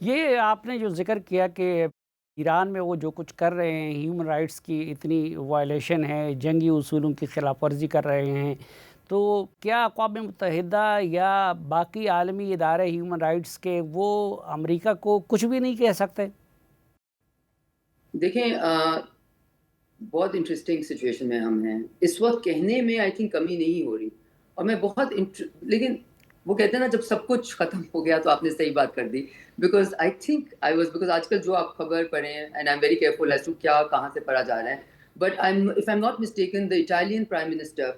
یہ آپ نے جو ذکر کیا کہ ایران میں وہ جو کچھ کر رہے ہیں، ہیومن رائٹس کی اتنی وائلیشن ہے، جنگی اصولوں کی خلاف ورزی کر رہے ہیں، تو کیا اقوام متحدہ یا باقی عالمی ادارے ہیومن رائٹس کے وہ امریکہ کو کچھ بھی نہیں کہہ سکتے؟ دیکھیں بہت انٹرسٹنگ سچویشن میں ہم ہیں اس وقت. کہنے میں آئی تھنک کمی نہیں ہو رہی اور میں لیکن وہ کہتے ہیں نا جب سب کچھ ختم ہو گیا تو آپ نے صحیح بات کر دی. بیکاز آج کل جو آپ خبر پڑھے ہیں and I am very careful as to کیا کہاں سے پڑھا جا رہا ہے. But if I am not mistaken the Italian prime minister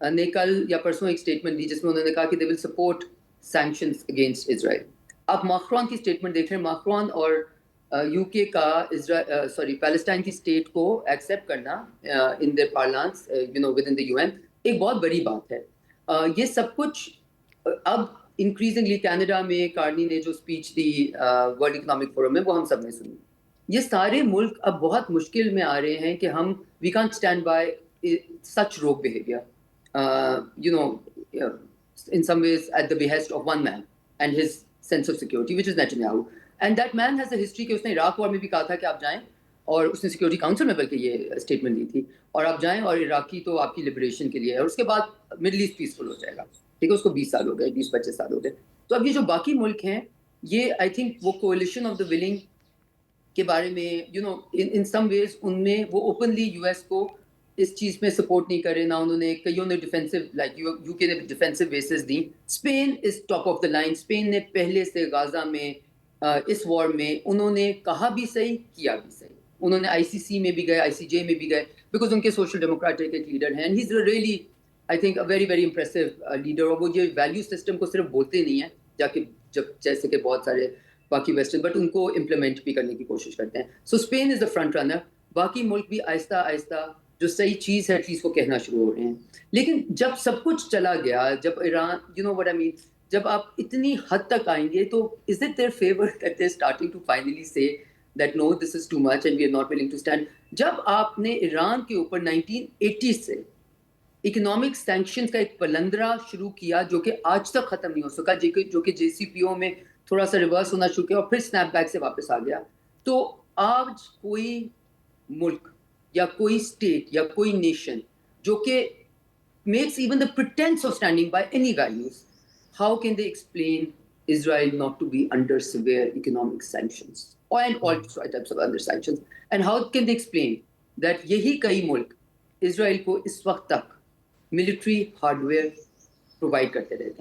نے کل یا پرسوں ایک اسٹیٹمنٹ دی جس میں انہوں نے کہا کہ دے ول سپورٹ سینکشنز اگینسٹ اسرائیل. آپ ماکرون کی اسٹیٹمنٹ دیکھ رہے ہیں. ماکرون اور یو کے کا پیلسٹائن کی اسٹیٹ کو ایکسیپٹ کرنا in their parlance with in the U N ایک بہت بڑی بات ہے. یہ سب کچھ اب انکریزنگلی کینیڈا میں کارنی نے جو اسپیچ دی ورلڈ اکنامک فورم میں وہ ہم سب نے سنی. یہ سارے ملک اب بہت مشکل میں آ رہے ہیں کہ ہم we can't stand by such rogue behaviour in some ways at the behest of one man and his sense of security, which is Netanyahu. And that man has a history کہ اس نے عراق وار میں بھی کہا تھا کہ آپ جائیں اور اس نے سیکورٹی کاؤنسل میں بلکہ یہ اسٹیٹمنٹ دی تھی اور آپ جائیں اور عراقی تو آپ کی لبریشن کے لیے ہے اور اس کے بعد مڈل ایسٹ پیسفل ہو جائے گا. ٹھیک ہے, اس کو 20 سال ہو گئے, 20-25 سال ہو گئے. تو اب یہ جو باقی ملک ہیں یہ آئی تھنک وہ کولیشن آف دا ولنگ کے بارے میں ان سم ویز ان میں وہ اوپنلی یو ایس کو اس چیز میں سپورٹ نہیں کرے. نہ انہوں نے کئیوں نے ڈیفینسو لائک یو کے نے ڈیفینسو بیسز دیں. Spain is top of the line. Spain نے پہلے سے غازہ میں اس وار میں انہوں نے کہا بھی صحیح کیا بھی صحیح. انہوں نے آئی سی سی میں بھی گئے, آئی سی جے میں بھی گئے بیکاز ان کے سوشل ڈیموکریٹک ایک لیڈر ہیں. He is really I think a very very impressive leader. اور وہ یہ ویلیو سسٹم کو صرف بولتے نہیں ہیں جا کے جیسے کہ بہت سارے باقی ویسٹرن, بٹ ان کو امپلیمنٹ بھی کرنے کی کوشش کرتے ہیں. So Spain is the front runner. باقی ملک بھی آہستہ آہستہ جو صحیح چیز ہے ایٹ لیسٹ وہ کہنا شروع ہو رہے ہیں. لیکن جب سب کچھ چلا گیا, جب ایران وٹ آئی مین, جب آپ اتنی حد تک آئیں گے تو is it their favour that they starting to finally say that no this is too much and we are not willing to stand. جب آپ نے ایران کے اوپر 1980 سے اکنامک سینکشنز کا ایک پلندرا شروع کیا جو کہ آج تک ختم نہیں ہو سکا, جو کہ جے سی پی او میں تھوڑا سا ریورس ہونا شروع کیا اور پھر اسنیپ بیک سے واپس آ گیا. تو آج کوئی ملک یا کوئی اسٹیٹ یا کوئی نیشن جو کہ makes even the pretense of standing by any values, how can they explain Israel not to be under severe economic sanctions and all types of other sanctions? And how can they explain that یہی کئی ملک اسرائیل کو اس وقت تک military hard where provide کرتے رہتے ہیں؟